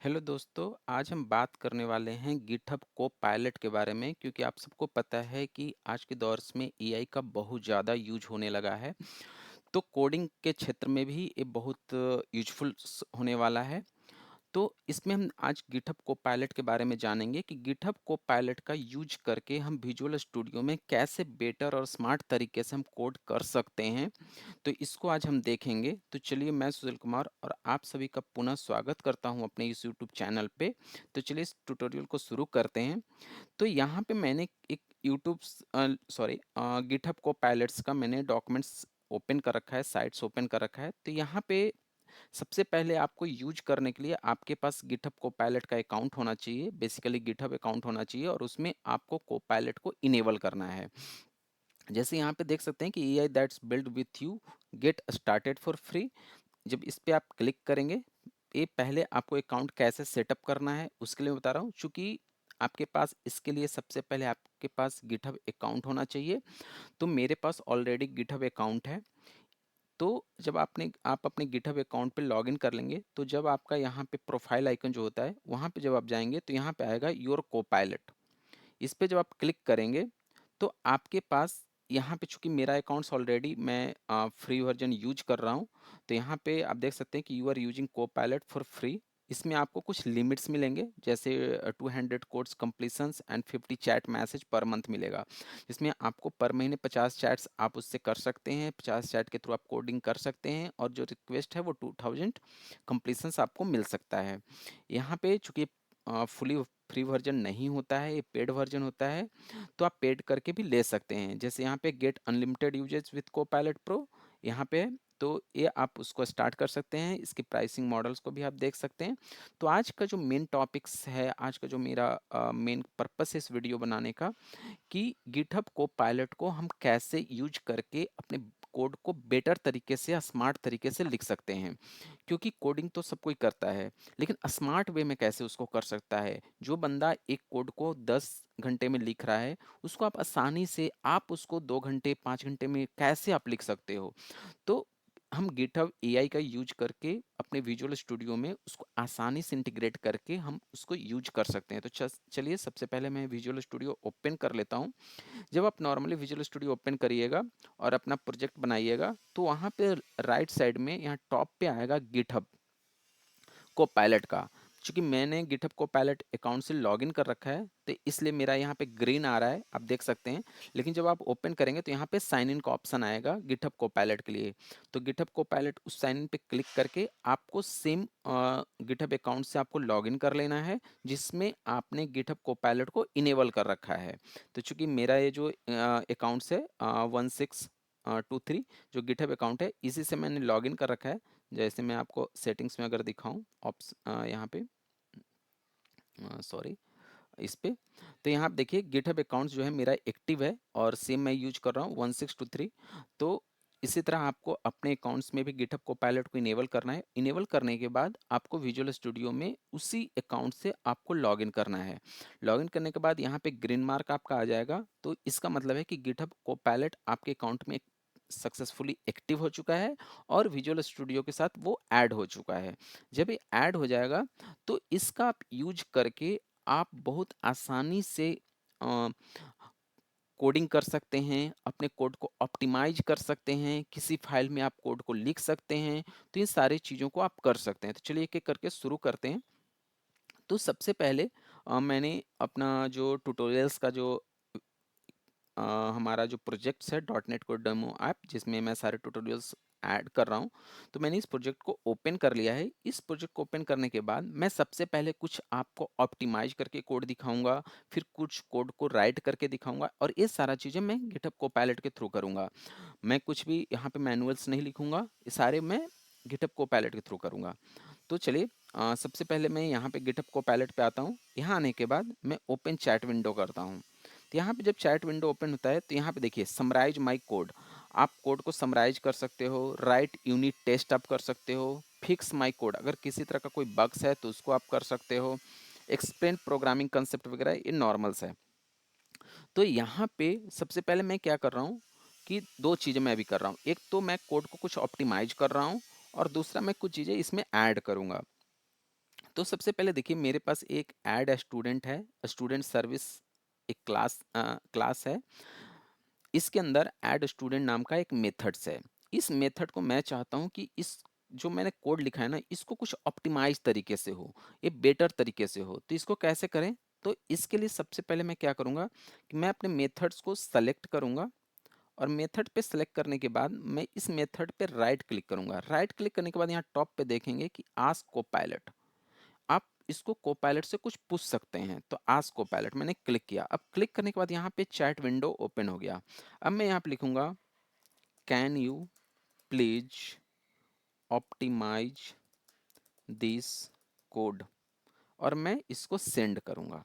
Hello दोस्तों, आज हम बात करने वाले हैं गिटहब कोपायलट के बारे में क्योंकि आप सबको पता है कि आज के दौर में एआई का बहुत ज़्यादा यूज होने लगा है। तो कोडिंग के क्षेत्र में भी ये बहुत यूजफुल होने वाला है। तो इसमें हम आज गिटहब कोपायलट के बारे में जानेंगे कि गिटहब कोपायलट का यूज करके हम विजुअल स्टूडियो में कैसे बेटर और स्मार्ट तरीके से हम कोड कर सकते हैं। तो इसको आज हम देखेंगे। तो चलिए, मैं सुशील कुमार और आप सभी का पुनः स्वागत करता हूं अपने इस यूट्यूब चैनल पे। तो चलिए इस ट्यूटोरियल को शुरू करते हैं। तो यहाँ पे मैंने एक यूट्यूब गिटहब कोपायलट्स का मैंने डॉक्यूमेंट्स ओपन कर रखा है, साइट्स ओपन कर रखा है। तो यहाँ पे सबसे पहले आपको यूज करने के लिए आपके पास गिटहब कोपायलट का अकाउंट होना चाहिए, बेसिकली गिटहब अकाउंट होना चाहिए और उसमें आपको कोपायलट को इनेबल करना है। जैसे यहाँ पे देख सकते हैं कि AI that's build with you get started for free. जब इस पे आप क्लिक करेंगे, ये पहले आपको अकाउंट कैसे सेटअप करना है उसके लिए बता रहा हूँ, चूंकि आपके पास इसके लिए सबसे पहले आपके पास गिटहब अकाउंट होना चाहिए। तो मेरे पास ऑलरेडी गिटहब अकाउंट है। तो जब आप अपने गिटहब अकाउंट पे लॉगिन कर लेंगे, तो जब आपका यहाँ पे प्रोफाइल आइकन जो होता है वहाँ पे जब आप जाएंगे तो यहाँ पे आएगा योर कोपायलट। इस पे जब आप क्लिक करेंगे तो आपके पास यहाँ पे, चूंकि मेरा अकाउंट्स ऑलरेडी मैं फ्री वर्जन यूज कर रहा हूँ, तो यहाँ पे आप देख सकते हैं कि you are using Copilot for free. इसमें आपको कुछ लिमिट्स मिलेंगे, जैसे 200 codes completions and 50 chat messages per month मिलेगा, जिसमें आपको पर महीने 50 चैट्स आप उससे कर सकते हैं। 50 चैट के थ्रू आप कोडिंग कर सकते हैं और जो रिक्वेस्ट है वो 2000 कंप्लीशंस आपको मिल सकता है। यहाँ पे चूंकि फुली फ्री वर्जन नहीं होता है, ये पेड वर्जन होता है, तो आप पेड करके भी ले सकते हैं। जैसे यहाँ पे get unlimited usages with Copilot Pro यहाँ पे है, तो ये आप उसको स्टार्ट कर सकते हैं। इसकी प्राइसिंग मॉडल्स को भी आप देख सकते हैं। तो आज का जो मेन टॉपिक्स है, आज का जो मेरा मेन पर्पस है इस वीडियो बनाने का, कि गिटहब कोपायलट को हम कैसे यूज करके अपने कोड को बेटर तरीके से, स्मार्ट तरीके से लिख सकते हैं। क्योंकि कोडिंग तो सब कोई करता है, लेकिन स्मार्ट वे में कैसे उसको कर सकता है। जो बंदा एक कोड को 10 घंटे में लिख रहा है, उसको आप आसानी से आप उसको 2 घंटे 5 घंटे में कैसे आप लिख सकते हो। तो हम गिटहब एआई का यूज करके अपने विजुअल स्टूडियो में उसको आसानी से इंटीग्रेट करके हम उसको यूज कर सकते हैं। तो चलिए सबसे पहले मैं विजुअल स्टूडियो ओपन कर लेता हूँ। जब आप नॉर्मली विजुअल स्टूडियो ओपन करिएगा और अपना प्रोजेक्ट बनाइएगा, तो वहाँ पे राइट साइड में यहाँ टॉप पे आएगा गिटहब को पायलट का। चूंकि मैंने गिटहब को पायलट अकाउंट से लॉगिन कर रखा है, तो इसलिए मेरा यहाँ पे ग्रीन आ रहा है, आप देख सकते हैं। लेकिन जब आप ओपन करेंगे तो यहाँ पे साइन इन का ऑप्शन आएगा गिटहब को पायलट के लिए। तो गिटहब को पायलट उस साइन इन पे क्लिक करके आपको सेम गिटहब अकाउंट से आपको लॉगिन कर लेना है, जिसमें आपने गिटहब को पायलट को इनेबल कर रखा है। तो चूंकि मेरा ये जो अकाउंट्स है 1623 जो गिटहब अकाउंट है, इसी से मैंने लॉगिन कर रखा है। जैसे मैं आपको सेटिंग्स में अगर दिखाऊं, यहाँ पे सॉरी, इस पे, तो यहाँ आप देखिए गिटहब अकाउंट्स जो है मेरा एक्टिव है और सेम मैं यूज कर रहा हूँ 1623। तो इसी तरह आपको अपने अकाउंट्स में भी गिटहब को पायलट को इनेबल करना है। इनेबल करने के बाद आपको विजुअल स्टूडियो में उसी अकाउंट से आपको लॉगिन करना है। लॉगिन करने के बाद यहाँ पे ग्रीन मार्क आपका आ जाएगा, तो इसका मतलब है कि गिटहब को पायलट आपके अकाउंट में सक्सेसफुली एक्टिव हो चुका है और विजुअल स्टूडियो के साथ वो ऐड हो चुका है। जब ये ऐड हो जाएगा, तो इसका आप यूज करके आप बहुत आसानी से कोडिंग कर सकते हैं, अपने कोड को ऑप्टिमाइज कर सकते हैं, किसी फाइल में आप कोड को लिख सकते हैं। तो इन सारी चीज़ों को आप कर सकते हैं। तो चलिए एक एक करके शुरू करते हैं। तो सबसे पहले मैंने अपना जो ट्यूटोरियल्स का जो अ, हमारा जो प्रोजेक्ट्स है dot net code demo app, जिसमें मैं सारे ट्यूटोरियल्स ऐड कर रहा हूँ, तो मैंने इस प्रोजेक्ट को ओपन कर लिया है। इस प्रोजेक्ट को ओपन करने के बाद मैं सबसे पहले कुछ आपको ऑप्टिमाइज करके कोड दिखाऊंगा, फिर कुछ कोड को राइट करके दिखाऊंगा, और ये सारा चीज़ें मैं गिटहब कोपायलट के थ्रू करूंगा। मैं कुछ भी यहाँ पे मैनुअल्स नहीं लिखूंगा, ये सारे मैं गिटहब कोपायलट के थ्रू करूंगा। तो चलिए सबसे पहले मैं यहाँ पे गिटहब कोपायलट पे आता हूँ। यहाँ आने के बाद मैं ओपन चैट विंडो करता हूँ। तो यहाँ पे जब चैट विंडो ओपन होता है, तो यहाँ पे देखिए समराइज माई कोड। आप कोड को समराइज कर सकते हो, राइट यूनिट टेस्ट आप कर सकते हो, फिक्स माई कोड, अगर किसी तरह का कोई बग्स है तो उसको आप कर सकते हो, एक्सप्लेन प्रोग्रामिंग कंसेप्ट वगैरह, ये नॉर्मल्स है। तो यहाँ पे सबसे पहले मैं क्या कर रहा हूँ कि दो चीज़ें मैं अभी कर रहा हूँ। एक तो मैं कोड को कुछ ऑप्टिमाइज कर रहा हूँ और दूसरा मैं कुछ चीज़ें इसमें ऐड करूँगा। तो सबसे पहले देखिए मेरे पास एक ऐड स्टूडेंट है, स्टूडेंट सर्विस एक क्लास है। इसके अंदर ऐड स्टूडेंट नाम का एक मेथड्स है। इस मेथड को मैं चाहता हूँ कि इस जो मैंने कोड लिखा है ना, इसको कुछ ऑप्टिमाइज तरीके से हो, ये बेटर तरीके से हो। तो इसको कैसे करें? तो इसके लिए सबसे पहले मैं क्या करूँगा कि मैं अपने मेथड्स को सेलेक्ट करूँगा, और मेथड पे सेलेक्ट करने के बाद मैं इस मेथड पे राइट क्लिक करूँगा। राइट क्लिक करने के बाद यहाँ टॉप पे देखेंगे कि आस्क कोपायलट। आप इसको कोपायलट से कुछ पूछ सकते हैं, तो आस्क कोपायलट मैंने क्लिक किया। अब क्लिक करने के बाद यहाँ पे चैट विंडो ओपन हो गया। अब मैं यहाँ पे लिखूंगा can you please optimise this code, और मैं इसको सेंड करूंगा।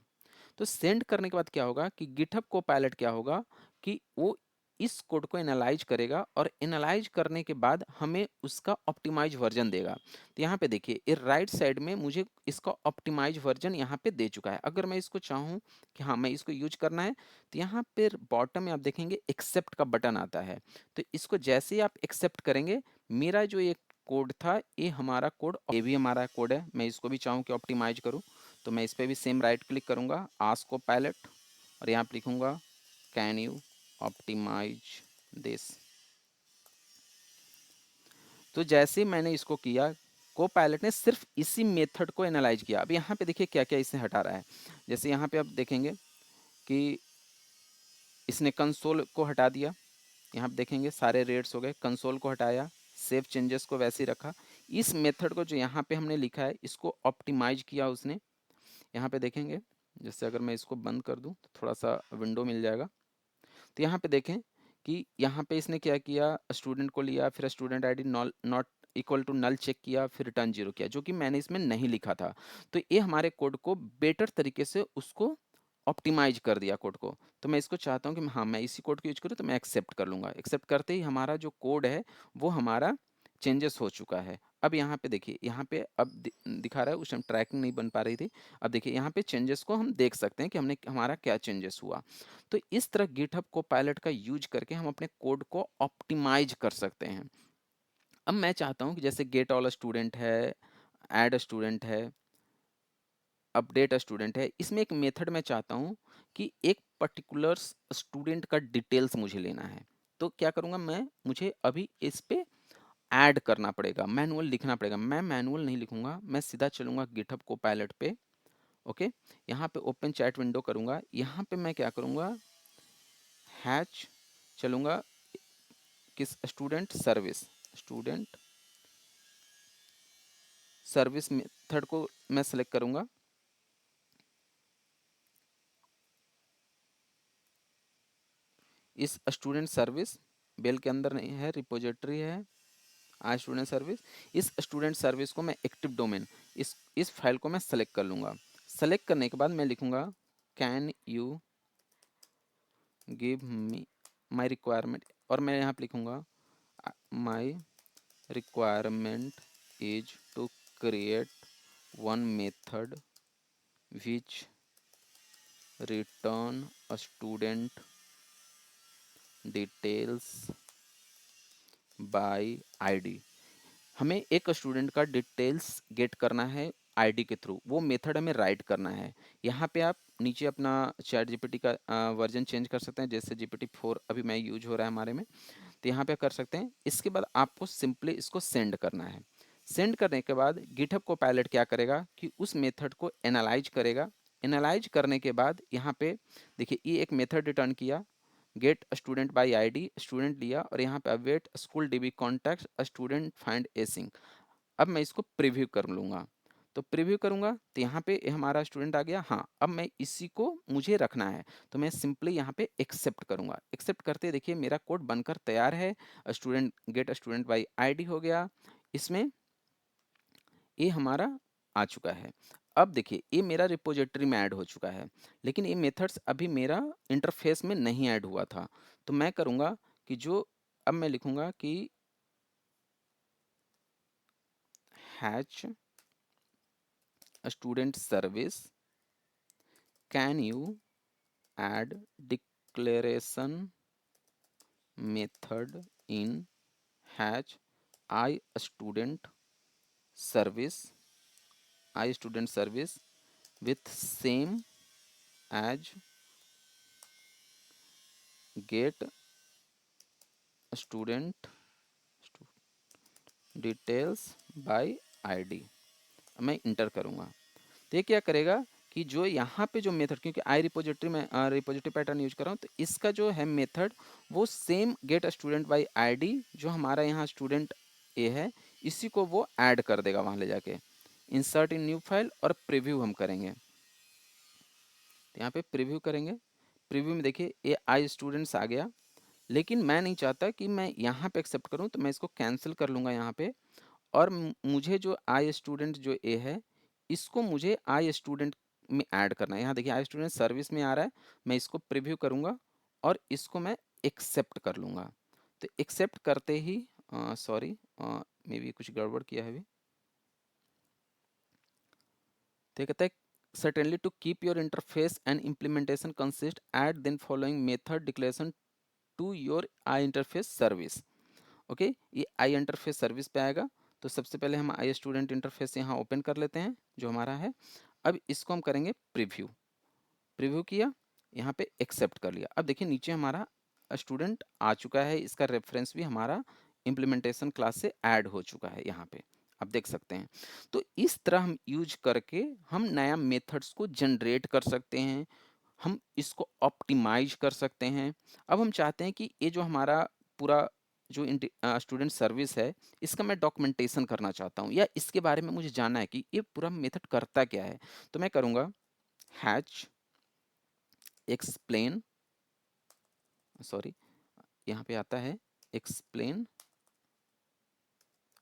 तो सेंड करने के बाद क्या होगा कि गिटहब कोपायलट क्या होगा कि वो इस कोड को एनालाइज करेगा, और एनालाइज करने के बाद हमें उसका ऑप्टिमाइज वर्जन देगा। तो यहाँ पे देखिए ये राइट साइड में मुझे इसका ऑप्टिमाइज वर्जन यहाँ पे दे चुका है। अगर मैं इसको चाहूँ कि हाँ मैं इसको यूज करना है, तो यहाँ पे बॉटम में आप देखेंगे एक्सेप्ट का बटन आता है। तो इसको जैसे ही आप एक्सेप्ट करेंगे, मेरा जो ये कोड था, ये हमारा कोड, ये भी हमारा कोड है, मैं इसको भी चाहूँ कि ऑप्टिमाइज करूँ, तो मैं इस पर भी सेम राइट क्लिक करूँगा, आस्क कोपायलट, और यहाँ पे लिखूँगा कैन यू ऑप्टिमाइज दिस। तो जैसे ही मैंने इसको किया, को पायलट ने सिर्फ इसी मेथड को एनालाइज किया। अब यहाँ पे देखिए क्या क्या इसे हटा रहा है। जैसे यहाँ पे आप देखेंगे कि इसने कंसोल को हटा दिया, यहाँ पे देखेंगे सारे रेट्स हो गए, कंसोल को हटाया, सेव चेंजेस को वैसे ही रखा। इस मेथड को जो यहाँ पे हमने लिखा है, इसको ऑप्टिमाइज किया उसने। यहाँ पे देखेंगे, जैसे अगर मैं इसको बंद कर दूँ तो थोड़ा सा विंडो मिल जाएगा। तो यहाँ पे देखें कि यहाँ पे इसने क्या किया, स्टूडेंट को लिया, फिर student ID not equal to null check किया, फिर रिटर्न जीरो किया, जो कि मैंने इसमें नहीं लिखा था। तो ये हमारे कोड को बेटर तरीके से उसको ऑप्टिमाइज कर दिया कोड को। तो मैं इसको चाहता हूँ कि हाँ मैं इसी कोड को यूज करूँ, तो मैं एक्सेप्ट कर लूँगा। एक्सेप्ट करते ही हमारा जो कोड है वो हमारा चेंजेस हो चुका है। अब यहाँ पे देखिए, यहाँ पे अब दिखा रहा है, उस टाइम ट्रैकिंग नहीं बन पा रही थी। अब देखिए यहाँ पे चेंजेस को हम देख सकते हैं कि हमने हमारा क्या चेंजेस हुआ। तो इस तरह गिटहब को पायलट का यूज करके हम अपने कोड को ऑप्टिमाइज कर सकते हैं। अब मैं चाहता हूँ कि जैसे गेट ऑल स्टूडेंट है, ऐड स्टूडेंट है, अपडेट स्टूडेंट है, इसमें एक मेथड मैं चाहता हूँ कि एक पर्टिकुलर स्टूडेंट का डिटेल्स मुझे लेना है। तो क्या करूँगा मैं, मुझे अभी इस पे ऐड करना पड़ेगा, मैनुअल लिखना पड़ेगा। मैं मैनुअल नहीं लिखूंगा, मैं सीधा चलूंगा गिटहब को पायलट पे। ओके, यहाँ पे ओपन चैट विंडो करूंगा, यहाँ पे मैं क्या करूंगा, हैच चलूंगा किस स्टूडेंट सर्विस मेथड को मैं सेलेक्ट करूंगा। इस स्टूडेंट सर्विस बेल के अंदर नहीं है, रिपोजिटरी है, आज स्टूडेंट सर्विस, इस स्टूडेंट सर्विस को मैं एक्टिव डोमेन, इस फाइल को मैं सेलेक्ट कर लूंगा। सेलेक्ट करने के बाद मैं लिखूंगा can you give me my requirement, और मैं यहाँ पे लिखूंगा माई requirement is to create one method which return a student details by id। हमें एक स्टूडेंट का डिटेल्स गेट करना है आईडी के थ्रू, वो मेथड हमें राइट करना है। यहाँ पे आप नीचे अपना चैट जीपीटी का वर्जन चेंज कर सकते हैं, जैसे जीपीटी 4 अभी मैं यूज हो रहा है हमारे में, तो यहाँ पे कर सकते हैं। इसके बाद आपको सिंपली इसको सेंड करना है। सेंड करने के बाद गिटहब को पायलट क्या करेगा कि उस मेथड को एनालाइज करेगा। एनालाइज करने के बाद यहाँ पे देखिए ये एक मेथड रिटर्न किया, get student by ID, student लिया, और यहाँ पे await school DB contact student find async. अब मैं इसको प्रीव्यू कर लूँगा। तो प्रीव्यू करूँगा तो यहाँ पे हमारा स्टूडेंट आ गया। हाँ, अब मैं इसी को मुझे रखना है, तो मैं सिंपली यहाँ पे एक्सेप्ट करूँगा। एक्सेप्ट करते देखिए मेरा कोड बनकर तैयार है। Student gate student by ID हो गया, इसमें ये हमारा आ चुका है। अब देखिए ये मेरा रिपोजिटरी में ऐड हो चुका है, लेकिन ये मेथड्स अभी मेरा इंटरफेस में नहीं ऐड हुआ था। तो मैं करूँगा कि जो, अब मैं लिखूँगा कि hatch student service can you add declaration method in hatch I student service I student service with same as get student details bye ID. मैं इंटर करूँगा तो ये क्या करेगा कि जो यहाँ पे जो मेथड, क्योंकि आई रिपोजिटरी में रिपोजिटरी पैटर्न यूज कर रहा हूँ, तो इसका जो है मेथड वो same get student by ID जो हमारा यहाँ स्टूडेंट ए है इसी को वो ऐड कर देगा वहाँ ले जाके। इंसर्ट इन न्यू फाइल और प्रीव्यू हम करेंगे, तो यहाँ पे प्रीव्यू करेंगे। प्रीव्यू में देखिए ये आई स्टूडेंट्स आ गया, लेकिन मैं नहीं चाहता कि मैं यहाँ पे एक्सेप्ट करूँ, तो मैं इसको कैंसिल कर लूँगा यहाँ पे। और मुझे जो आई स्टूडेंट जो ए है इसको मुझे आई स्टूडेंट में ऐड करना है। यहाँ देखिए आई स्टूडेंट सर्विस में आ रहा है, मैं इसको प्रीव्यू करूँगा और इसको मैं एक्सेप्ट कर लूँगा। तो एक्सेप्ट करते ही सॉरी मे बी कुछ गड़बड़ किया है अभी। तो कहता है certainly to keep your interface and implementation consist add then following method declaration to your iInterface service। Okay ये आई इंटरफेस सर्विस पे आएगा। तो सबसे पहले हम आई स्टूडेंट इंटरफेस यहाँ ओपन कर लेते हैं जो हमारा है। अब इसको हम करेंगे प्रीव्यू। प्रीव्यू किया, यहाँ पे एक्सेप्ट कर लिया। अब देखिए नीचे हमारा स्टूडेंट आ चुका है, इसका रेफरेंस भी हमारा इम्प्लीमेंटेशन क्लास से ऐड हो चुका है यहाँ पे, आप देख सकते हैं। तो इस तरह हम यूज करके हम नया मेथड्स को जनरेट कर सकते हैं, हम इसको ऑप्टिमाइज कर सकते हैं। अब हम चाहते हैं कि ये जो हमारा पूरा जो स्टूडेंट सर्विस है इसका मैं डॉक्यूमेंटेशन करना चाहता हूँ, या इसके बारे में मुझे जानना है कि ये पूरा मेथड करता क्या है। तो मैं करूँगा हैच एक्सप्लेन, सॉरी यहाँ पे आता है explain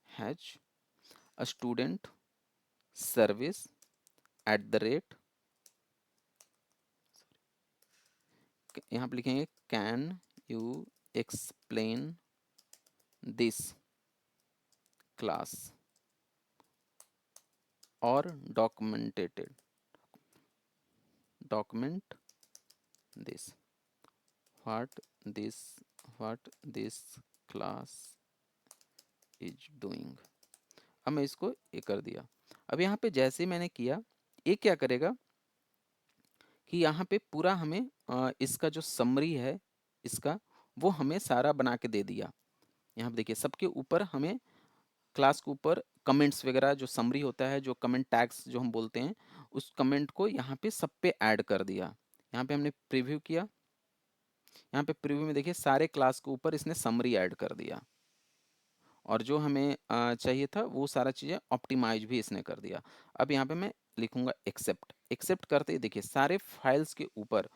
hatch student service eight the rate, यहाँ पे लिखेंगे can you explain this class और document this what this what this class is doing। अब मैं इसको ये कर दिया। अब यहाँ पे जैसे मैंने किया ये क्या करेगा कि यहाँ पे पूरा हमें इसका जो समरी है इसका वो हमें सारा बना के दे दिया। यहाँ पे देखिए सबके ऊपर हमें क्लास के ऊपर कमेंट्स वगैरह जो समरी होता है, जो कमेंट टैग्स जो हम बोलते हैं, उस कमेंट को यहाँ पे सब पे ऐड कर दिया। यहाँ पे हमने प्रीव्यू किया, यहाँ पे प्रीव्यू में देखिए सारे क्लास के ऊपर इसने समरी ऐड कर दिया, और जो हमें चाहिए था वो सारा चीज़ें ऑप्टिमाइज भी इसने कर दिया। अब यहाँ पे मैं लिखूंगा एक्सेप्ट। एक्सेप्ट करते ही देखिए सारे फाइल्स के ऊपर,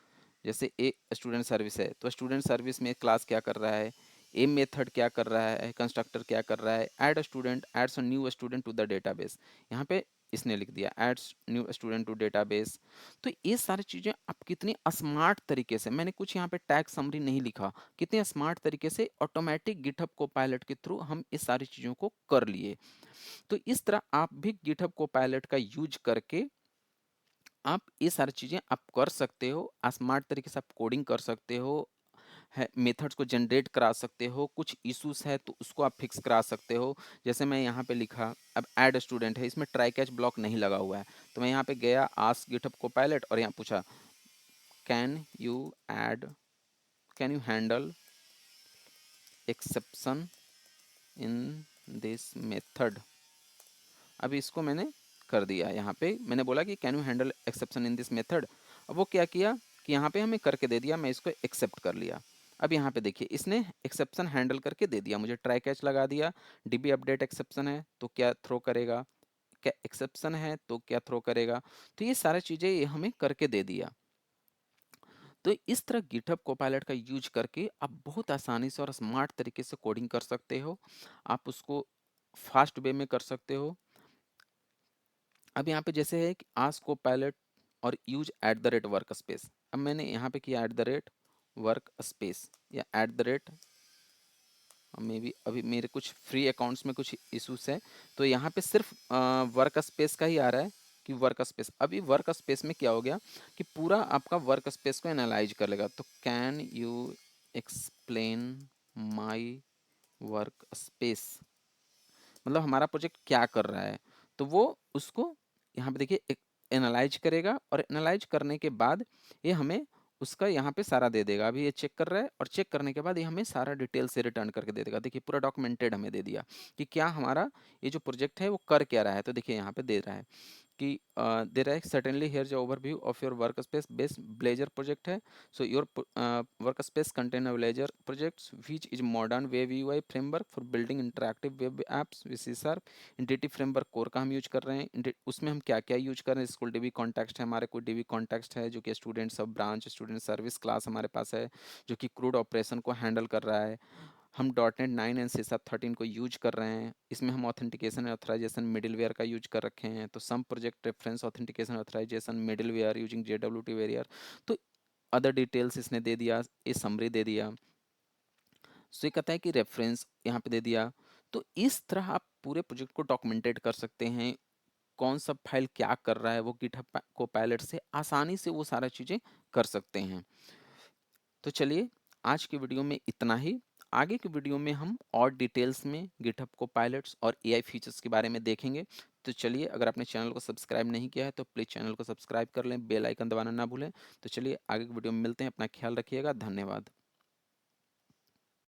जैसे ए स्टूडेंट सर्विस है तो स्टूडेंट सर्विस में क्लास क्या कर रहा है, ए मेथड क्या कर रहा है, कंस्ट्रक्टर क्या कर रहा है, add student adds new student to the database, यहाँ पे इसने लिख दिया adds new student to database. तो ये सारी चीज़ें आप कितनी स्मार्ट तरीके से, मैंने कुछ यहाँ पे टैग समरी नहीं लिखा, कितने स्मार्ट तरीके से ऑटोमेटिक गिटहब कोपायलट के थ्रू हम इस सारी चीज़ों को कर लिए। तो इस तरह आप भी गिटहब कोपायलट का यूज करके आप ये सारी चीज़ें आप कर सकते हो, स्मार्ट तरीके से आप कोडिंग कर सकते हो, है मेथड्स को जनरेट करा सकते हो, कुछ इश्यूज है तो उसको आप फिक्स करा सकते हो। जैसे मैं यहाँ पे लिखा, अब ऐड स्टूडेंट है, इसमें ट्राई कैच ब्लॉक नहीं लगा हुआ है, तो मैं यहाँ पे गया आस्क गिटहब कोपायलट और यहाँ पूछा can you add, can you handle exception in this method. अभी इसको मैंने कर दिया, यहाँ पे मैंने बोला कि can you handle exception in this method. अब वो क्या किया कि यहाँ पे हमें करके दे दिया, मैं इसको एक्सेप्ट कर लिया। अब यहाँ पे देखिए इसने एक्सेप्शन हैंडल करके दे दिया, मुझे ट्राई कैच लगा दिया, डीबी अपडेट एक्सेप्शन है तो क्या थ्रो करेगा, क्या एक्सेप्शन है तो क्या थ्रो करेगा। तो ये सारी चीज़ें ये हमें करके दे दिया। तो इस तरह गिटहब कोपायलट का यूज करके आप बहुत आसानी से और स्मार्ट तरीके से कोडिंग कर सकते हो, आप उसको फास्ट वे में कर सकते हो। अब यहाँ पे जैसे है कि आस्क कोपायलट और use at the rate workspace, अब मैंने यहाँ पे किया at the rate workspace या at the rate, maybe अभी मेरे कुछ फ्री अकाउंट्स में कुछ इशूज है, तो यहाँ पे सिर्फ वर्क स्पेस का ही आ रहा है कि वर्क स्पेस। अभी वर्क स्पेस में क्या हो गया कि पूरा आपका वर्क स्पेस को एनालाइज कर लेगा। तो can you explain my work space, मतलब हमारा प्रोजेक्ट क्या कर रहा है, तो वो उसको यहाँ पे देखिए एक एनालाइज करेगा और एनालाइज करने के बाद ये हमें उसका यहाँ पे सारा दे देगा। अभी ये चेक कर रहा है और चेक करने के बाद ये हमें सारा डिटेल से रिटर्न करके दे देगा। देखिए पूरा डॉक्यूमेंटेड हमें दे दिया कि क्या हमारा ये जो प्रोजेक्ट है वो कर क्या रहा है। तो देखिए यहाँ पे दे रहा है कि दे रहा है सर्टेनली हियर जो overview of your workspace based Blazor project है। So your workspace contain Blazor projects which is modern web UI framework for building interactive web apps which C sharp. Entity framework core का हम use कर रहे हैं। उसमें हम क्या क्या यूज कर रहे हैं, स्कूल डीबी कॉन्टेक्स्ट है हमारे, कोई डीबी कॉन्टेक्स्ट है जो कि स्टूडेंट सब ब्रांच स्टूडेंट सर्विस क्लास हमारे पास है जो कि क्रूड ऑपरेशन को हैंडल कर रहा है। हम dot net 9 and C sharp 13 को यूज कर रहे हैं। इसमें हम ऑथेंटिकेशन ऑथराइजेशन मिडिलवेयर का यूज कर रखे हैं। तो some project reference authentication authorization middleware using JWT bearer. तो अदर डिटेल्स इसने दे दिया, ये समरी दे दिया। सो ये कहता है कि रेफरेंस यहाँ पे दे दिया। तो इस तरह आप पूरे प्रोजेक्ट को डॉक्यूमेंटेड कर सकते हैं, कौन सा फाइल क्या कर रहा है वो गिटहब को पायलट से आसानी से वो सारा चीज़ें कर सकते हैं। तो चलिए आज की वीडियो में इतना ही। आगे की वीडियो में हम और डिटेल्स में गिटहब को पायलट्स और एआई फीचर्स के बारे में देखेंगे। तो चलिए अगर आपने चैनल को सब्सक्राइब नहीं किया है तो प्लीज़ चैनल को सब्सक्राइब कर लें, बेल आइकन दबाना ना भूलें। तो चलिए आगे की वीडियो में मिलते हैं, अपना ख्याल रखिएगा, धन्यवाद।